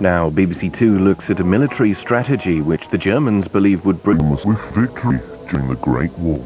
Now, BBC2 looks at a military strategy which the Germans believe would bring a swift victory during the Great War.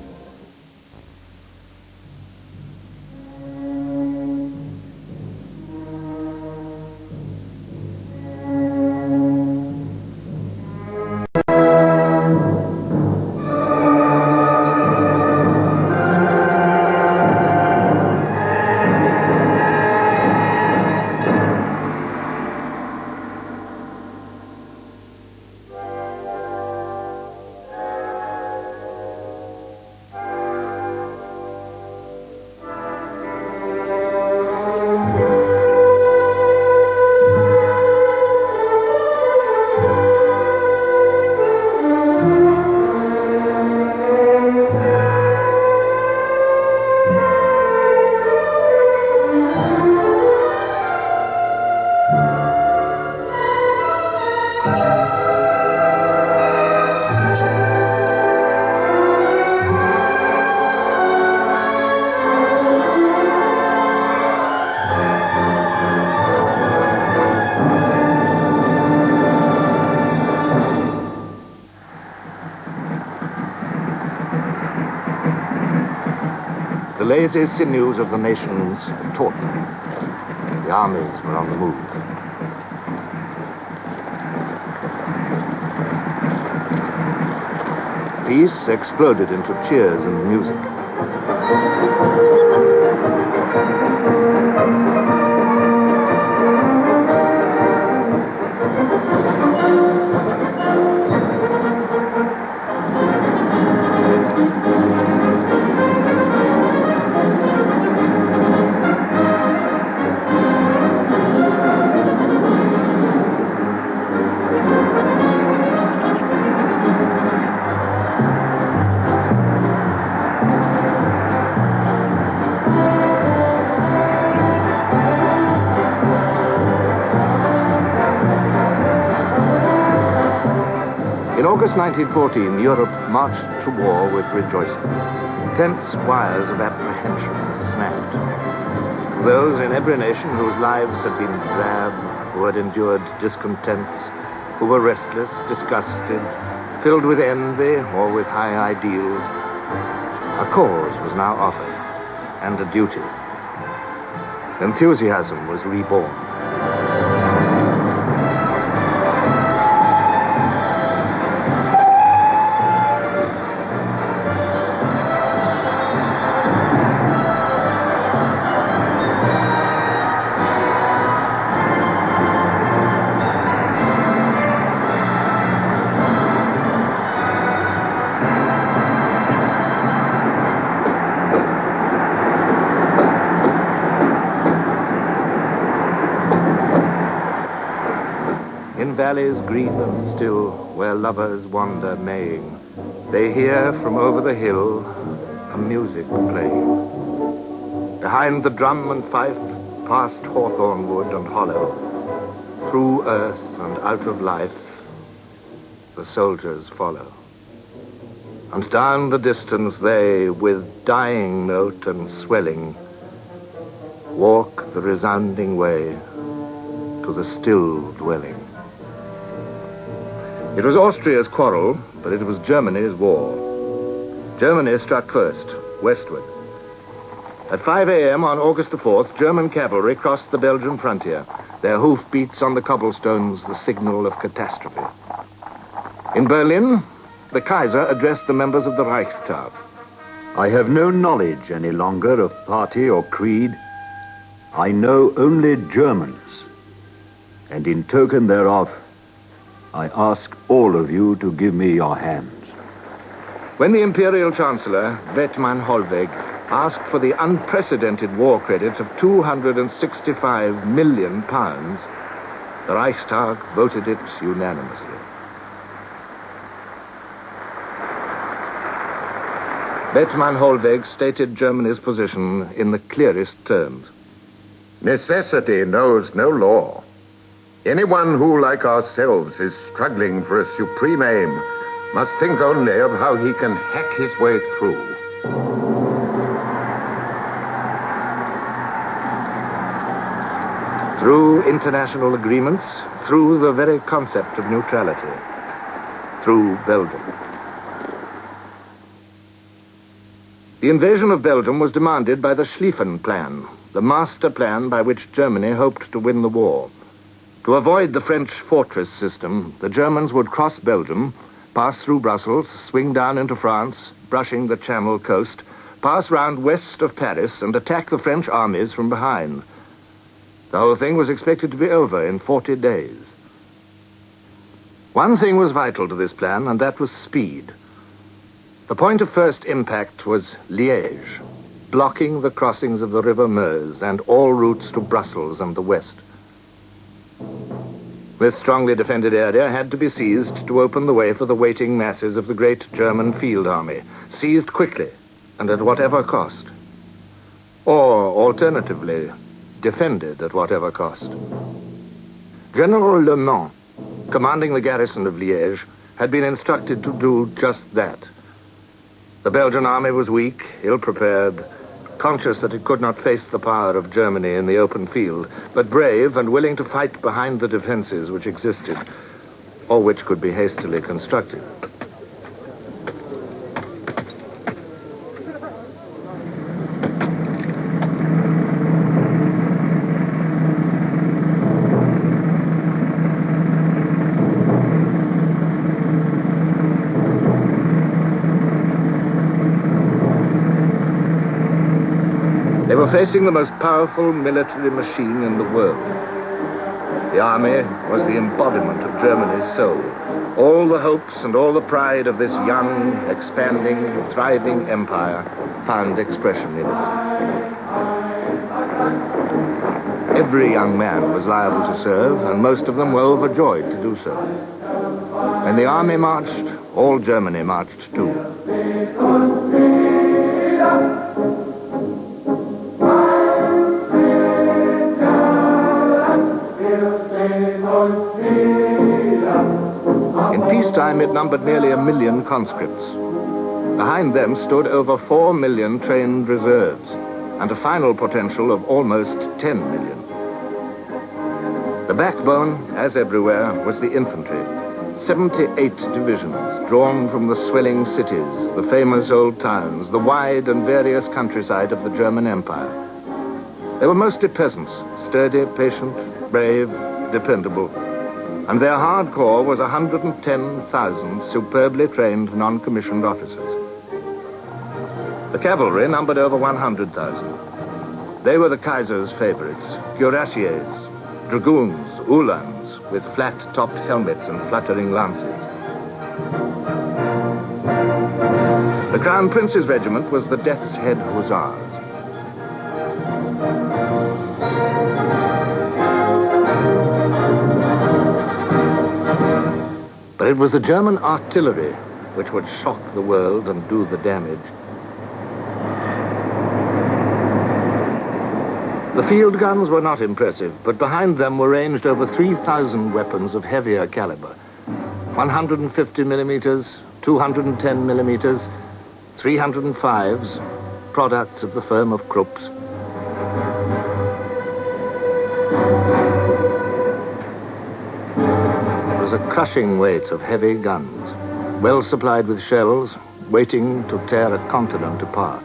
The lazy sinews of the nations tautened. The armies were on the move. Peace exploded into cheers and music. In August 1914, Europe marched to war with rejoicing. Tense wires of apprehension snapped. Those in every nation whose lives had been drab, who had endured discontents, who were restless, disgusted, filled with envy or with high ideals, a cause was now offered, and a duty. Enthusiasm was reborn. In valleys green and still, where lovers wander maying, they hear from over the hill a music playing. Behind the drum and fife, past hawthorn wood and hollow, through earth and out of life, the soldiers follow. And down the distance they, with dying note and swelling, walk the resounding way to the still dwelling. It was Austria's quarrel, but it was Germany's war. Germany struck first, westward. At 5 a.m. on August the 4th, German cavalry crossed the Belgian frontier, their hoofbeats on the cobblestones the signal of catastrophe. In Berlin, the Kaiser addressed the members of the Reichstag. I have no knowledge any longer of party or creed. I know only Germans, and in token thereof, I ask all of you to give me your hands. When the Imperial Chancellor, Bethmann Hollweg, asked for the unprecedented war credit of £265 million, the Reichstag voted it unanimously. Bethmann Hollweg stated Germany's position in the clearest terms. Necessity knows no law. Anyone who, like ourselves, is struggling for a supreme aim must think only of how he can hack his way through. Through international agreements, through the very concept of neutrality, through Belgium. The invasion of Belgium was demanded by the Schlieffen Plan, the master plan by which Germany hoped to win the war. To avoid the French fortress system, the Germans would cross Belgium, pass through Brussels, swing down into France, brushing the Channel coast, pass round west of Paris and attack the French armies from behind. The whole thing was expected to be over in 40 days. One thing was vital to this plan, and that was speed. The point of first impact was Liège, blocking the crossings of the River Meuse and all routes to Brussels and the west. This strongly defended area had to be seized to open the way for the waiting masses of the great German field army, seized quickly and at whatever cost. Or, alternatively, defended at whatever cost. General Le Mans, commanding the garrison of Liège, had been instructed to do just that. The Belgian army was weak, ill-prepared, conscious that it could not face the power of Germany in the open field, but brave and willing to fight behind the defenses which existed, or which could be hastily constructed. They were facing the most powerful military machine in the world. The army was the embodiment of Germany's soul. All the hopes and all the pride of this young, expanding, thriving empire found expression in it. Every young man was liable to serve, and most of them were overjoyed to do so. When the army marched, all Germany marched too. In peacetime, it numbered nearly 1 million conscripts. Behind them stood over 4 million trained reserves, and a final potential of almost 10 million. The backbone, as everywhere, was the infantry. 78 divisions, drawn from the swelling cities, the famous old towns, the wide and various countryside of the German Empire. They were mostly peasants, sturdy, patient, brave, dependable. And their hard core was 110,000 superbly trained non-commissioned officers. The cavalry numbered over 100,000. They were the Kaiser's favorites, cuirassiers, dragoons, uhlans, with flat-topped helmets and fluttering lances. The Crown Prince's regiment was the Death's Head Hussars. But it was the German artillery which would shock the world and do the damage. The field guns were not impressive, but behind them were ranged over 3,000 weapons of heavier caliber. 150 millimeters, 210 millimeters, 305s, products of the firm of Krupps. It was a crushing weight of heavy guns, well supplied with shells, waiting to tear a continent apart.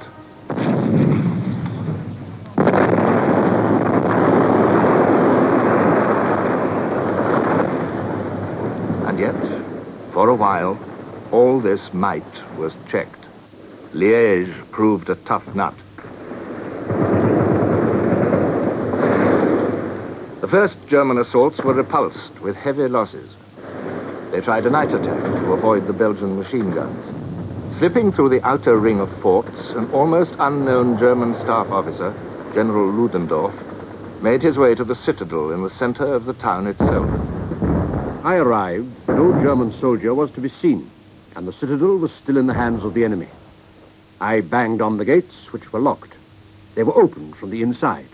And yet, for a while, all this might was checked. Liège proved a tough nut. The first German assaults were repulsed with heavy losses. They tried a night attack to avoid the Belgian machine guns. Slipping through the outer ring of forts, an almost unknown German staff officer, General Ludendorff, made his way to the citadel in the center of the town itself. I arrived, no German soldier was to be seen, and the citadel was still in the hands of the enemy. I banged on the gates, which were locked. They were opened from the inside.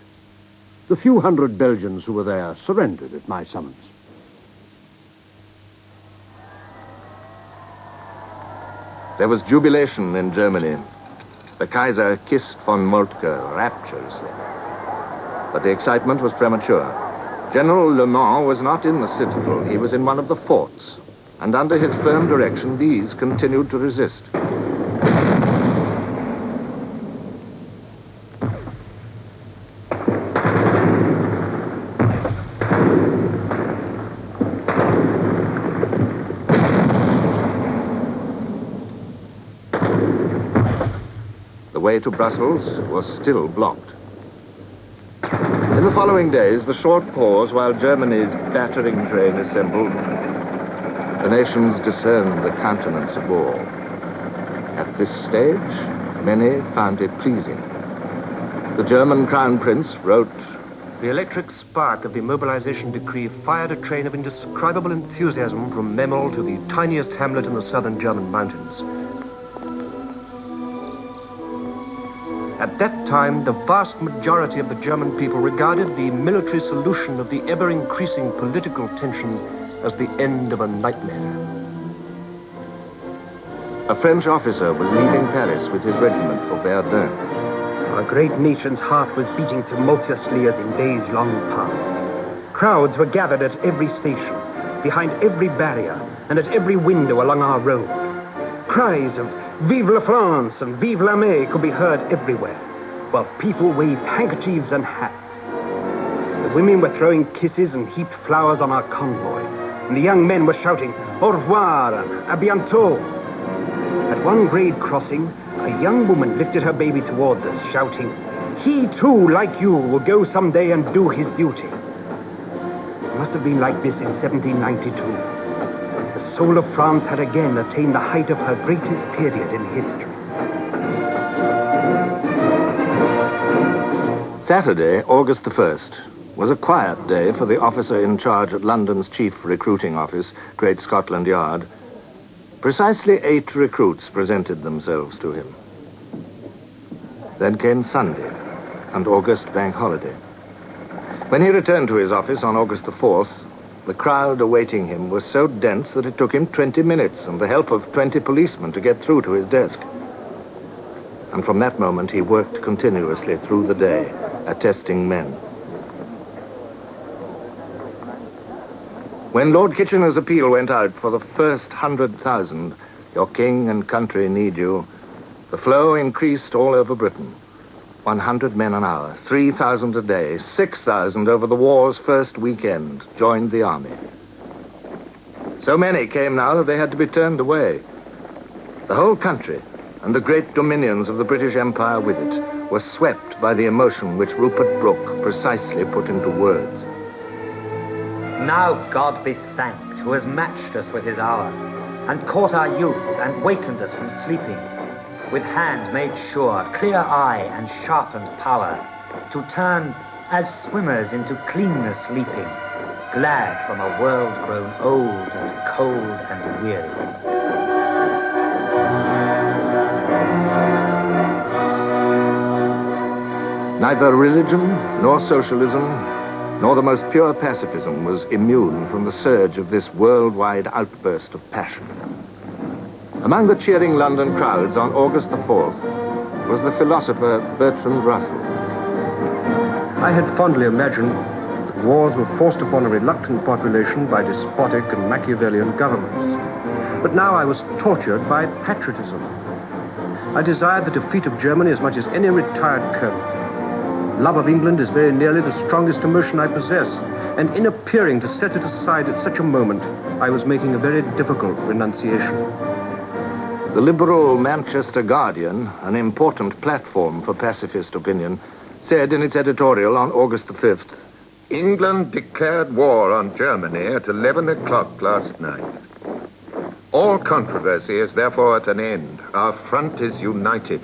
The few hundred Belgians who were there surrendered at my summons. There was jubilation in Germany. The Kaiser kissed von Moltke rapturously. But the excitement was premature. General Le Mans was not in the citadel, he was in one of the forts, and under his firm direction, these continued to resist. The way to Brussels was still blocked. In the following days, the short pause while Germany's battering train assembled, the nations discerned the countenance of war. At this stage, many found it pleasing. The German Crown Prince wrote, "The electric spark of the mobilization decree fired a train of indescribable enthusiasm from Memel to the tiniest hamlet in the southern German mountains. At that time, the vast majority of the German people regarded the military solution of the ever-increasing political tension as the end of a nightmare." A French officer was leaving Paris with his regiment for Verdun. Our great nation's heart was beating tumultuously as in days long past. Crowds were gathered at every station, behind every barrier, and at every window along our road. Cries of "Vive la France" and "Vive l'armée" could be heard everywhere, while people waved handkerchiefs and hats. The women were throwing kisses and heaped flowers on our convoy, and the young men were shouting "Au revoir" and "A bientôt." At one grade crossing, a young woman lifted her baby towards us, shouting, "He too, like you, will go someday and do his duty." It must have been like this in 1792. The soul of France had again attained the height of her greatest period in history. Saturday, August the 1st, was a quiet day for the officer in charge at London's chief recruiting office, Great Scotland Yard. Precisely 8 recruits presented themselves to him. Then came Sunday, and August bank holiday. When he returned to his office on August the 4th, the crowd awaiting him was so dense that it took him 20 minutes and the help of 20 policemen to get through to his desk. And from that moment, he worked continuously through the day, attesting men. When Lord Kitchener's appeal went out for the first 100,000, "Your king and country need you," the flow increased all over Britain. 100 men an hour, 3,000 a day, 6,000 over the war's first weekend joined the army. So many came now that they had to be turned away. The whole country, and the great dominions of the British Empire with it, were swept by the emotion which Rupert Brooke precisely put into words. Now God be thanked, who has matched us with his hour, and caught our youth and wakened us from sleeping, with hand made sure, clear eye and sharpened power, to turn as swimmers into cleanness leaping, glad from a world grown old and cold and weary. Neither religion, nor socialism, nor the most pure pacifism was immune from the surge of this worldwide outburst of passion. Among the cheering London crowds on August the 4th was the philosopher Bertrand Russell. I had fondly imagined that wars were forced upon a reluctant population by despotic and Machiavellian governments. But now I was tortured by patriotism. I desired the defeat of Germany as much as any retired colonel. Love of England is very nearly the strongest emotion I possess, and in appearing to set it aside at such a moment, I was making a very difficult renunciation. The liberal Manchester Guardian, an important platform for pacifist opinion, said in its editorial on August the 5th, England declared war on Germany at 11 o'clock last night. All controversy is therefore at an end. Our front is united.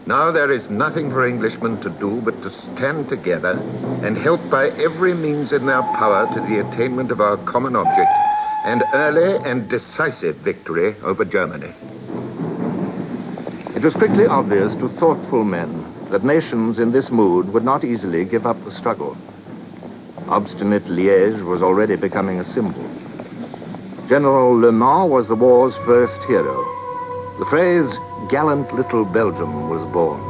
Now there is nothing for Englishmen to do but to stand together and help by every means in their power to the attainment of our common object, and early and decisive victory over Germany. It was quickly obvious to thoughtful men that nations in this mood would not easily give up the struggle. Obstinate Liège was already becoming a symbol. General Le Mans was the war's first hero. The phrase, "gallant little Belgium," was born,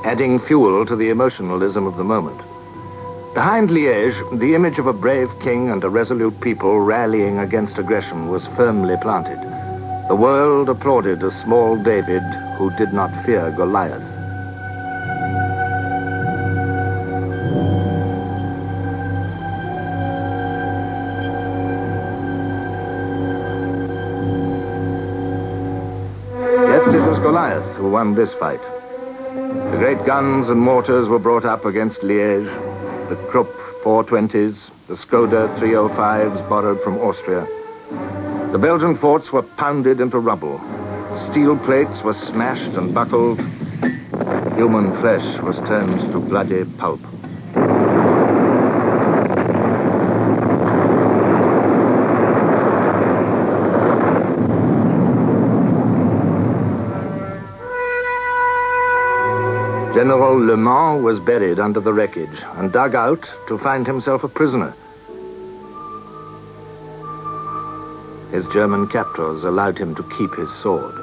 adding fuel to the emotionalism of the moment. Behind Liège, the image of a brave king and a resolute people rallying against aggression was firmly planted. The world applauded a small David who did not fear Goliath. Yet it was Goliath who won this fight. The great guns and mortars were brought up against Liège, the Krupp 420s, the Skoda 305s borrowed from Austria. The Belgian forts were pounded into rubble. Steel plates were smashed and buckled. Human flesh was turned to bloody pulp. General Le Mans was buried under the wreckage and dug out to find himself a prisoner. His German captors allowed him to keep his sword.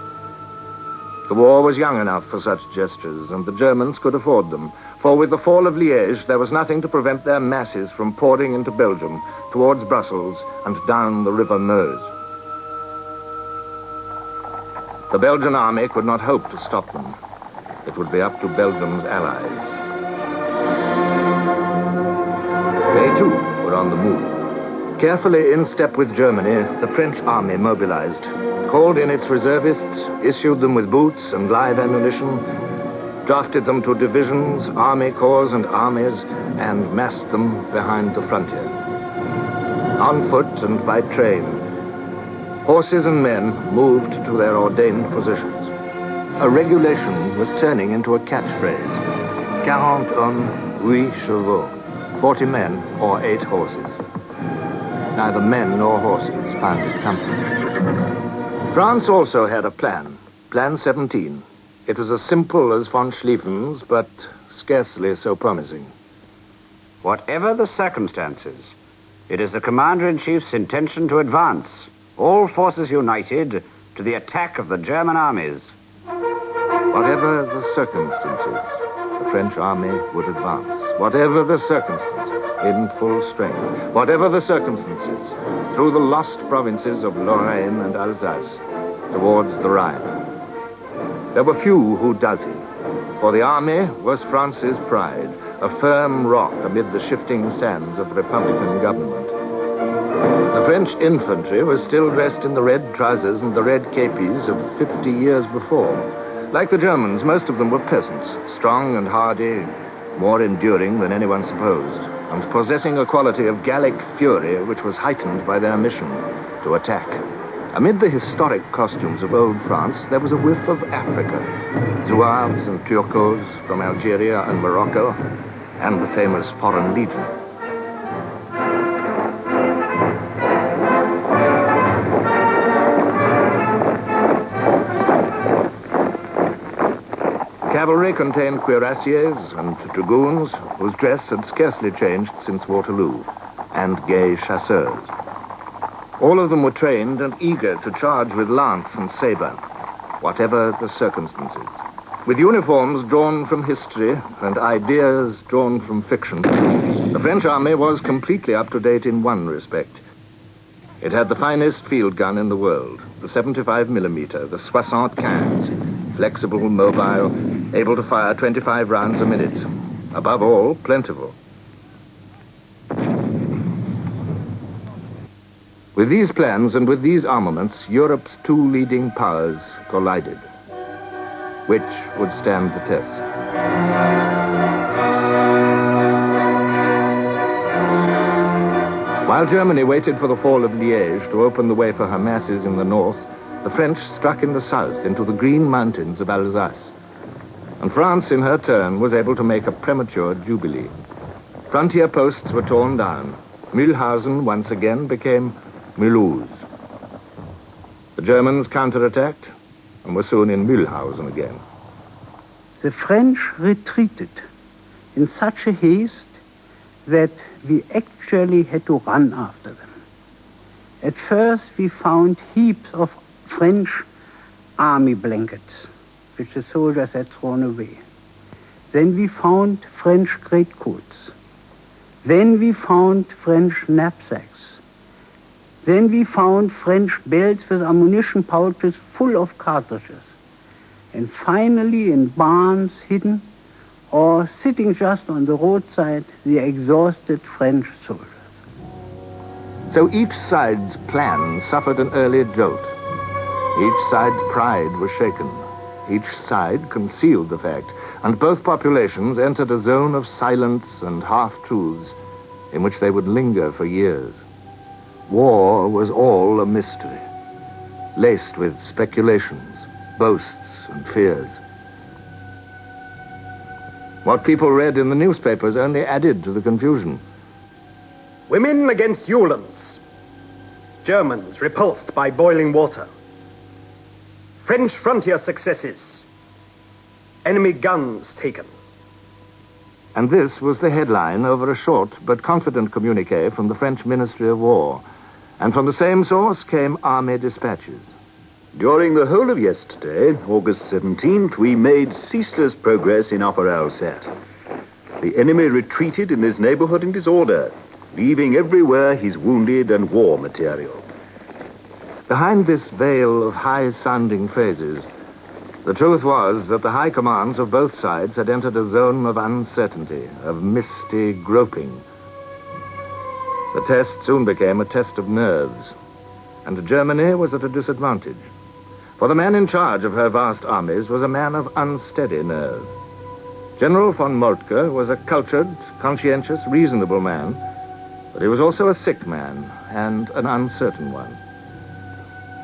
The war was young enough for such gestures, and the Germans could afford them, for with the fall of Liège, there was nothing to prevent their masses from pouring into Belgium, towards Brussels, and down the River Meuse. The Belgian army could not hope to stop them. It would be up to Belgium's allies. They, too, were on the move. Carefully in step with Germany, the French army mobilized, called in its reservists, issued them with boots and live ammunition, drafted them to divisions, army corps, and armies, and massed them behind the frontier. On foot and by train, horses and men moved to their ordained positions. A regulation was turning into a catchphrase. 40 hommes, 8 chevaux. 40 men or 8 horses. Neither men nor horses found it comfortable. France also had a plan, Plan 17. It was as simple as von Schlieffen's, but scarcely so promising. Whatever the circumstances, it is the Commander-in-Chief's intention to advance, all forces united, to the attack of the German armies. Whatever the circumstances, the French army would advance. Whatever the circumstances, in full strength. Whatever the circumstances, through the lost provinces of Lorraine and Alsace, towards the Rhine. There were few who doubted, for the army was France's pride, a firm rock amid the shifting sands of Republican government. The French infantry was still dressed in the red trousers and the red képis of 50 years before. Like the Germans, most of them were peasants, strong and hardy, more enduring than anyone supposed, and possessing a quality of Gallic fury which was heightened by their mission to attack. Amid the historic costumes of old France, there was a whiff of Africa. Zouaves and Turcos from Algeria and Morocco, and the famous Foreign Legion. Cavalry contained cuirassiers and dragoons whose dress had scarcely changed since Waterloo, and gay chasseurs. All of them were trained and eager to charge with lance and saber, whatever the circumstances. With uniforms drawn from history and ideas drawn from fiction, the French army was completely up to date in one respect. It had the finest field gun in the world, the 75mm, the 75, flexible, mobile, able to fire 25 rounds a minute. Above all, plentiful. With these plans and with these armaments, Europe's two leading powers collided. Which would stand the test? While Germany waited for the fall of Liège to open the way for her masses in the north, the French struck in the south into the green mountains of Alsace. And France, in her turn, was able to make a premature jubilee. Frontier posts were torn down. Mühlhausen once again became Mulhouse. The Germans counterattacked and were soon in Mühlhausen again. The French retreated in such a haste that we actually had to run after them. At first we found heaps of French army blankets, which the soldiers had thrown away. Then we found French greatcoats. Then we found French knapsacks. Then we found French belts with ammunition pouches full of cartridges. And finally, in barns hidden or sitting just on the roadside, the exhausted French soldiers. So each side's plan suffered an early jolt. Each side's pride was shaken. Each side concealed the fact, and both populations entered a zone of silence and half-truths in which they would linger for years. War was all a mystery, laced with speculations, boasts, and fears. What people read in the newspapers only added to the confusion. Women against Uhlans. Germans repulsed by boiling water. French frontier successes. Enemy guns taken. And this was the headline over a short but confident communiqué from the French Ministry of War. And from the same source came army dispatches. During the whole of yesterday, August 17th, we made ceaseless progress in Upper Alsace. The enemy retreated in this neighborhood in disorder, leaving everywhere his wounded and war material. Behind this veil of high-sounding phrases, the truth was that the high commands of both sides had entered a zone of uncertainty, of misty groping. The test soon became a test of nerves, and Germany was at a disadvantage. For the man in charge of her vast armies was a man of unsteady nerve. General von Moltke was a cultured, conscientious, reasonable man, but he was also a sick man and an uncertain one.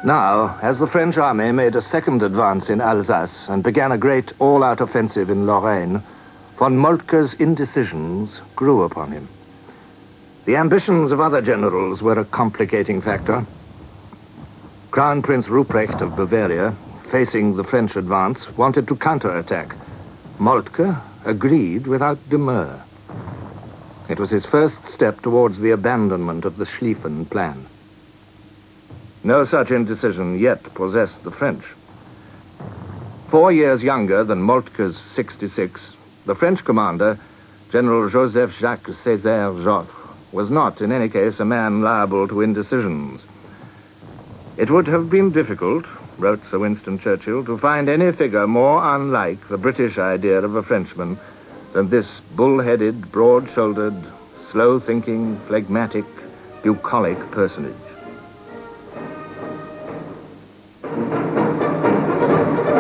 Now, as the French army made a second advance in Alsace and began a great all-out offensive in Lorraine, von Moltke's indecisions grew upon him. The ambitions of other generals were a complicating factor. Crown Prince Ruprecht of Bavaria, facing the French advance, wanted to counterattack. Moltke agreed without demur. It was his first step towards the abandonment of the Schlieffen Plan. No such indecision yet possessed the French. 4 years younger than Moltke's 66, the French commander, General Joseph-Jacques Césaire Joffre, was not, in any case, a man liable to indecisions. It would have been difficult, wrote Sir Winston Churchill, to find any figure more unlike the British idea of a Frenchman than this bull-headed, broad-shouldered, slow-thinking, phlegmatic, bucolic personage.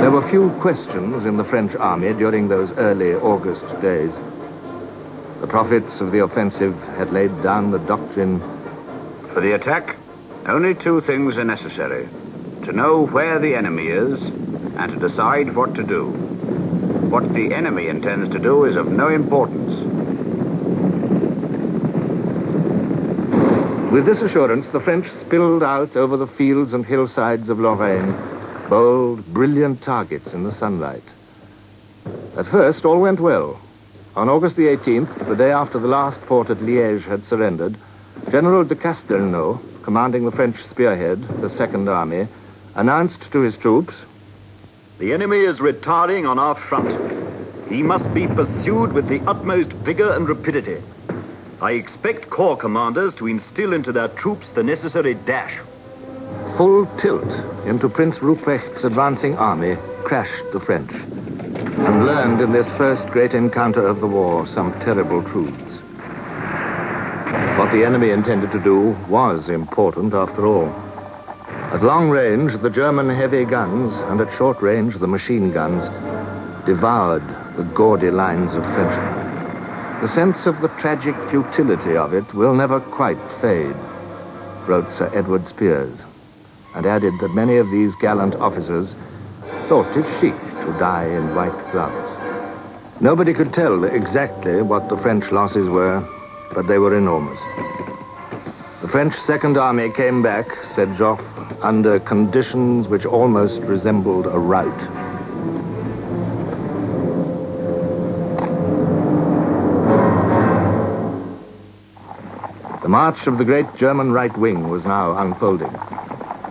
There were few questions in the French army during those early August days. The prophets of the offensive had laid down the doctrine. For the attack, only two things are necessary: to know where the enemy is and to decide what to do. What the enemy intends to do is of no importance. With this assurance, the French spilled out over the fields and hillsides of Lorraine, bold, brilliant targets in the sunlight. At first, all went well. On August the 18th, the day after the last fort at Liège had surrendered, General de Castelnau, commanding the French spearhead, the Second Army, announced to his troops, "The enemy is retiring on our front. He must be pursued with the utmost vigor and rapidity. I expect corps commanders to instill into their troops the necessary dash." Full tilt into Prince Ruprecht's advancing army crashed the French, and learned in this first great encounter of the war some terrible truths. What the enemy intended to do was important after all. At long range, the German heavy guns, and at short range, the machine guns, devoured the gaudy lines of Frenchmen. The sense of the tragic futility of it will never quite fade, wrote Sir Edward Spears, and added that many of these gallant officers thought it chic to die in white gloves. Nobody could tell exactly what the French losses were, but they were enormous. The French Second Army came back, said Joffre, under conditions which almost resembled a rout. The march of the great German right wing was now unfolding.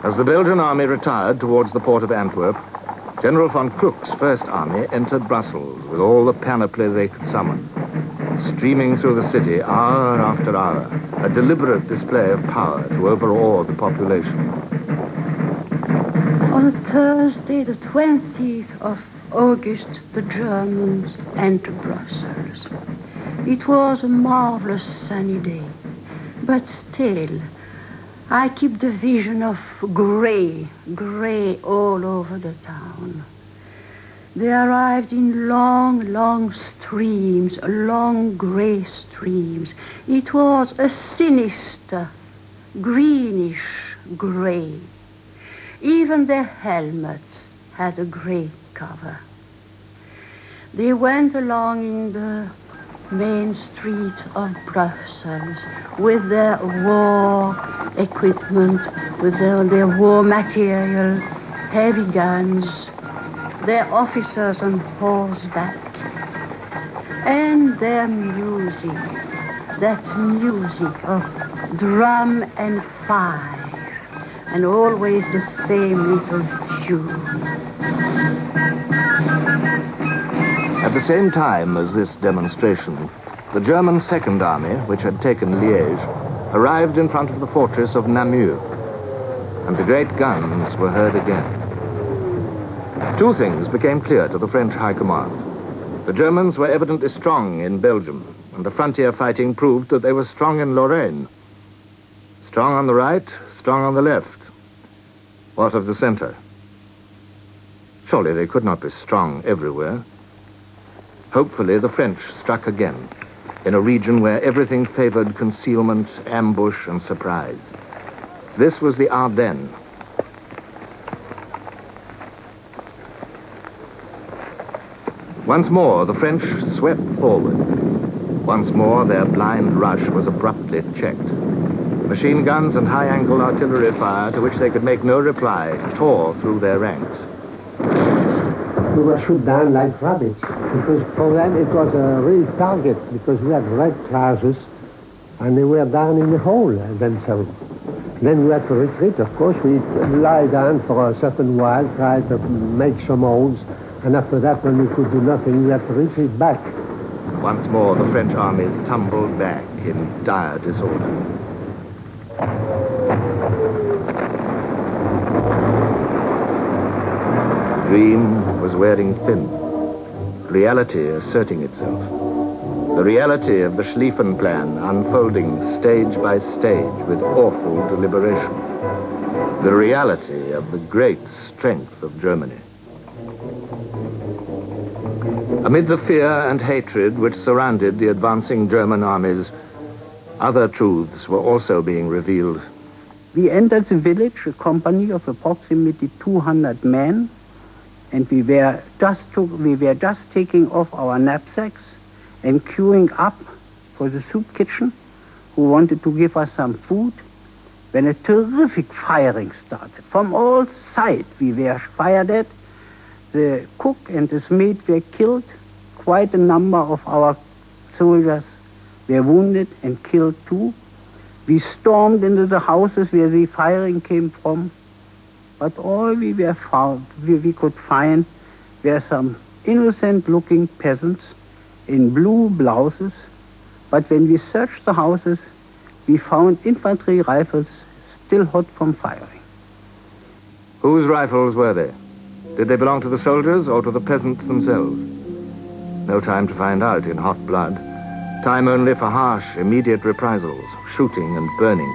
As the Belgian army retired towards the port of Antwerp, General von Kluck's First Army entered Brussels with all the panoply they could summon. streaming through the city hour after hour, a deliberate display of power to overawe the population. On Thursday, the 20th of August, the Germans entered Brussels. It was a marvelous sunny day, but still, I keep the vision of gray all over the town. They arrived in long streams, long gray streams. It was a sinister, greenish gray. Even their helmets had a gray cover. They went along in the main street of Brussels with their war equipment, with their war material, heavy guns, their officers on horseback, and their music, that music of drum and fife, and always the same little tune. At the same time as this demonstration, the German Second Army, which had taken Liège, arrived in front of the fortress of Namur, and the great guns were heard again. Two things became clear to the French High Command. The Germans were evidently strong in Belgium, and the frontier fighting proved that they were strong in Lorraine. Strong on the right, strong on the left. What of the center? Surely they could not be strong everywhere. Hopefully the French struck again, in a region where everything favored concealment, ambush, and surprise. This was the Ardennes. Once more, the French swept forward. Once more, their blind rush was abruptly checked. Machine guns and high-angle artillery fire, to which they could make no reply, tore through their ranks. We were shot down like rabbits, because for them it was a real target, because we had red trousers, and they were down in the hole themselves. Then we had to retreat, of course. We lie down for a certain while, try to make some holes, and after that, when we could do nothing, we had to retreat back. Once more, the French armies tumbled back in dire disorder. Dream was wearing thin, reality asserting itself. The reality of the Schlieffen Plan unfolding stage by stage with awful deliberation. The reality of the great strength of Germany. Amid the fear and hatred which surrounded the advancing German armies, other truths were also being revealed. We entered the village, a company of approximately 200 men, and we were just taking off our knapsacks and queuing up for the soup kitchen, who wanted to give us some food, when a terrific firing started. From all sides we were fired at. The cook and his mate were killed. Quite a number of our soldiers were wounded and killed too. We stormed into the houses where the firing came from, but all we could find were some innocent-looking peasants in blue blouses. But when we searched the houses, we found infantry rifles still hot from firing. Whose rifles were they? Did they belong to the soldiers or to the peasants themselves? No time to find out in hot blood. Time only for harsh, immediate reprisals, shooting and burning.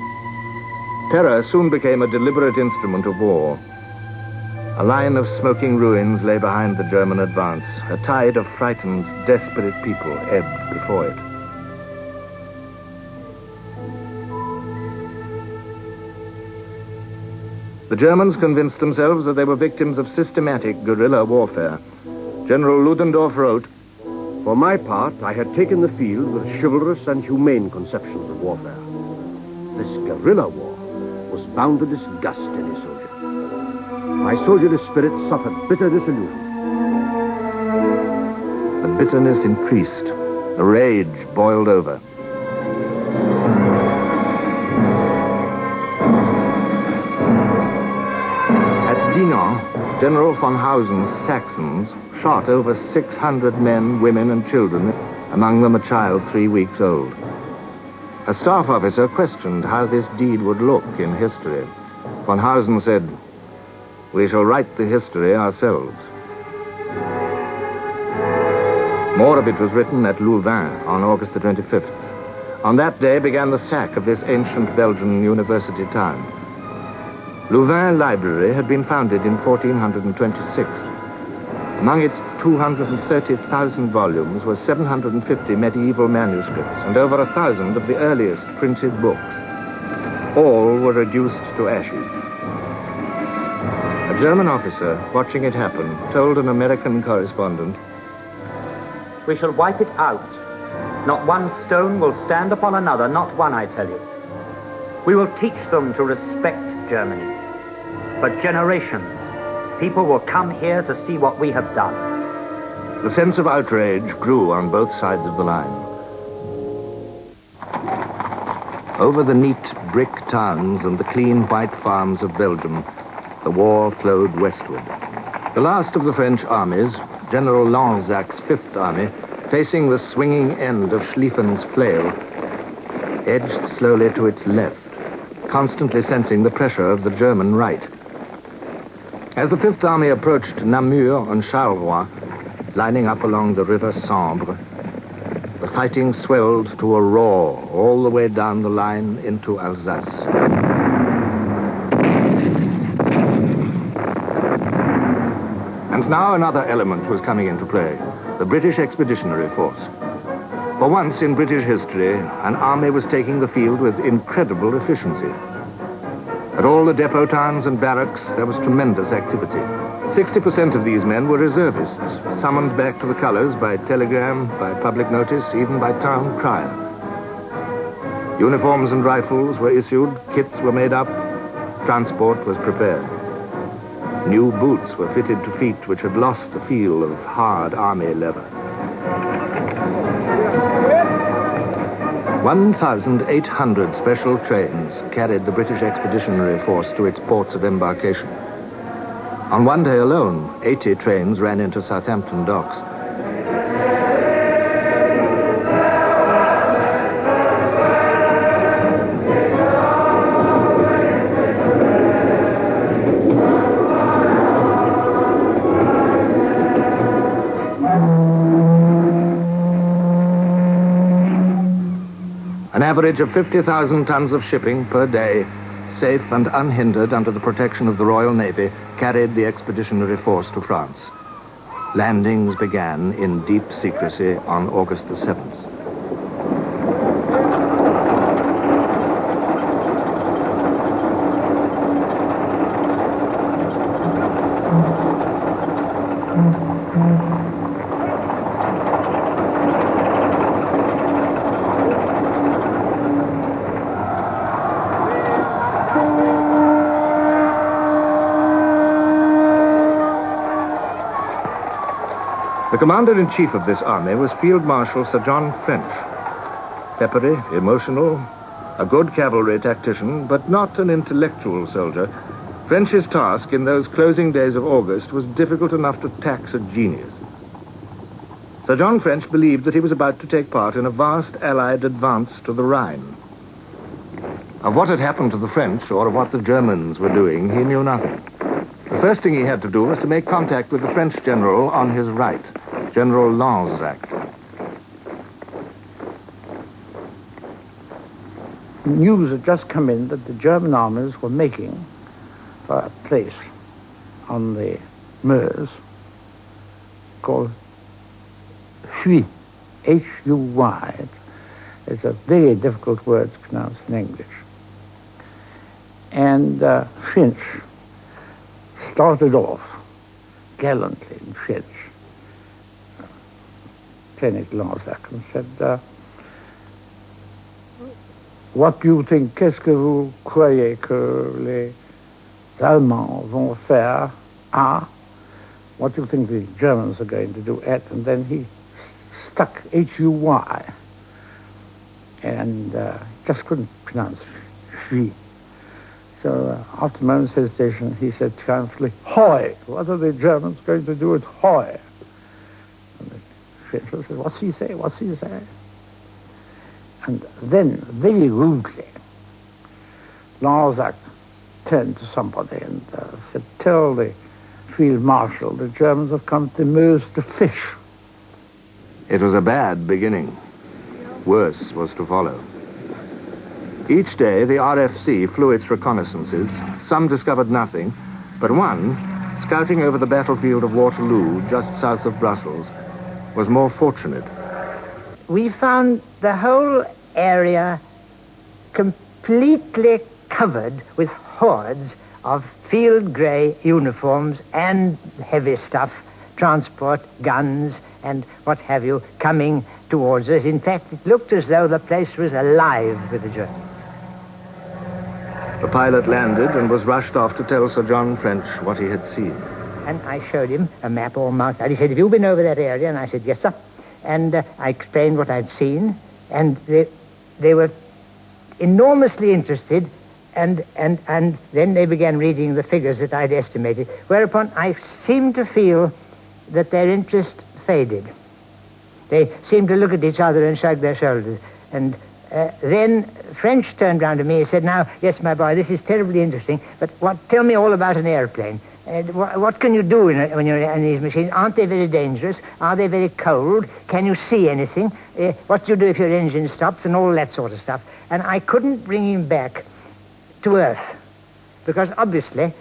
Terror soon became a deliberate instrument of war. A line of smoking ruins lay behind the German advance. A tide of frightened, desperate people ebbed before it. The Germans convinced themselves that they were victims of systematic guerrilla warfare. General Ludendorff wrote, "For my part, I had taken the field with chivalrous and humane conceptions of warfare. This guerrilla war was bound to disgust any soldier. My soldierly spirit suffered bitter disillusion." The bitterness increased. The rage boiled over. At Dinant, General von Hausen's Saxons shot over 600 men, women, and children among them a child 3 weeks old. A staff officer questioned how this deed would look in history. Von Hausen said, "We shall write the history ourselves." More of it was written at Louvain on August the 25th. On that day began the sack of this ancient Belgian university town. Louvain Library had been founded in 1426. Among its 230,000 volumes were 750 medieval manuscripts and over 1,000 of the earliest printed books. All were reduced to ashes. A German officer, watching it happen, told an American correspondent, "We shall wipe it out. Not one stone will stand upon another, not one, I tell you. We will teach them to respect Germany. For generations, people will come here to see what we have done." The sense of outrage grew on both sides of the line. Over the neat brick towns and the clean white farms of Belgium, the war flowed westward. The last of the French armies, General Lanzac's Fifth Army, facing the swinging end of Schlieffen's flail, edged slowly to its left, constantly sensing the pressure of the German right. As the Fifth Army approached Namur and Charleroi, lining up along the river Sambre, the fighting swelled to a roar all the way down the line into Alsace. And now another element was coming into play, the British Expeditionary Force. For once in British history, an army was taking the field with incredible efficiency. At all the depot towns and barracks, there was tremendous activity. 60% of these men were reservists, summoned back to the colours by telegram, by public notice, even by town crier. Uniforms and rifles were issued, kits were made up, transport was prepared. New boots were fitted to feet which had lost the feel of hard army leather. 1,800 special trains carried the British Expeditionary Force to its ports of embarkation. On one day alone, 80 trains ran into Southampton docks. An average of 50,000 tons of shipping per day, safe and unhindered under the protection of the Royal Navy, carried the Expeditionary Force to France. Landings began in deep secrecy on August the 7th. The commander-in-chief of this army was Field Marshal Sir John French. Peppery, emotional, a good cavalry tactician, but not an intellectual soldier, French's task in those closing days of August was difficult enough to tax a genius. Sir John French believed that he was about to take part in a vast Allied advance to the Rhine. Of what had happened to the French or of what the Germans were doing, he knew nothing. The first thing he had to do was to make contact with the French general on his right, General Lanzac. News had just come in that the German armies were making for a place on the Meuse called Huy, H-U-Y. It's a very difficult word to pronounce in English. And French started off gallantly in French. Lieutenant Lanzac and said, what do you think, qu'est-ce que vous croyez que les Allemands vont faire à? What do you think the Germans are going to do at? And then he stuck H-U-Y and just couldn't pronounce Huy. So after a moment's hesitation, he said triumphantly, Hoi! What are the Germans going to do at Hoi? And the French. I said, what's he say? What's he say? And then, very rudely, Lanzac turned to somebody and said, tell the field marshal the Germans have come to Meuse to fish. It was a bad beginning. Worse was to follow. Each day, the RFC flew its reconnaissances. Some discovered nothing, but one, scouting over the battlefield of Waterloo, just south of Brussels, was more fortunate. We found the whole area completely covered with hordes of field grey uniforms and heavy stuff, transport, guns, and what have you, coming towards us. In fact, it looked as though the place was alive with the Germans. The pilot landed and was rushed off to tell Sir John French what he had seen. And I showed him a map all marked out. He said, have you been over that area? And I said, yes, sir. And I explained what I'd seen, and they were enormously interested, and then they began reading the figures that I'd estimated, whereupon I seemed to feel that their interest faded. They seemed to look at each other and shrug their shoulders. And then French turned round to me and said, now, yes, my boy, this is terribly interesting, but tell me all about an airplane. What can you do when you're in these machines? Aren't they very dangerous? Are they very cold? Can you see anything? What do you do if your engine stops? And all that sort of stuff. And I couldn't bring him back to Earth because obviously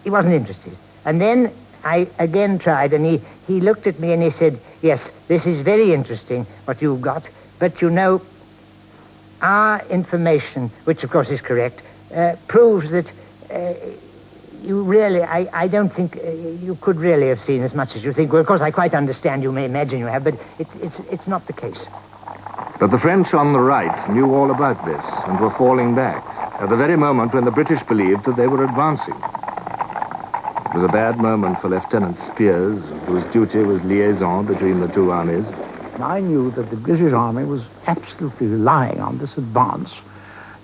he wasn't interested. And then I again tried, and he looked at me and he said, yes, this is very interesting what you've got, but you know, our information, which of course is correct, proves that you really, I don't think you could really have seen as much as you think. Well, of course, I quite understand, you may imagine you have, but it's not the case. But the French on the right knew all about this and were falling back at the very moment when the British believed that they were advancing. It was a bad moment for Lieutenant Spears, whose duty was liaison between the two armies. I knew that the British Army was absolutely relying on this advance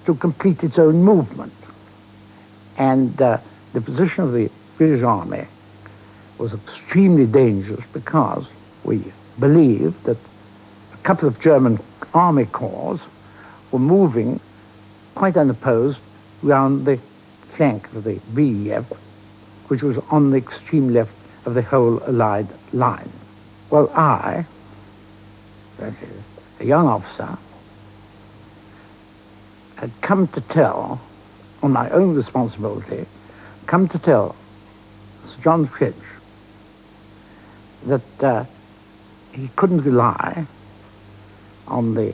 to complete its own movement. And the position of the British Army was extremely dangerous because we believed that a couple of German army corps were moving quite unopposed round the flank of the BEF, which was on the extreme left of the whole Allied line. Well, I, that is, a young officer, had come to tell, on my own responsibility, come to tell Sir John French that he couldn't rely on the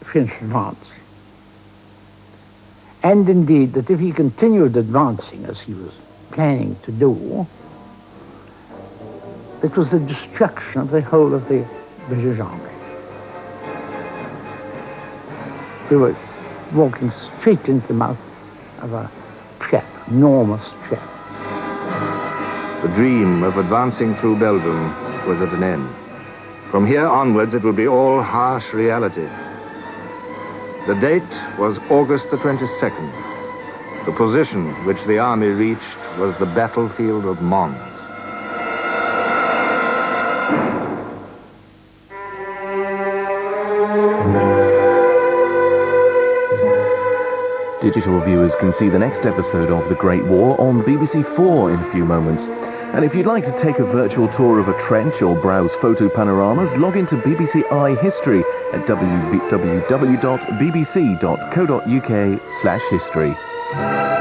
French advance. And indeed, that if he continued advancing as he was planning to do, it was the destruction of the whole of the British Army. We were walking straight into the mouth of a trap, enormous trap. The dream of advancing through Belgium was at an end. From here onwards, it would be all harsh reality. The date was August the 22nd. The position which the army reached was the battlefield of Mons. Digital viewers can see the next episode of The Great War on BBC4 in a few moments. And if you'd like to take a virtual tour of a trench or browse photo panoramas, log into BBC iHistory at www.bbc.co.uk/history.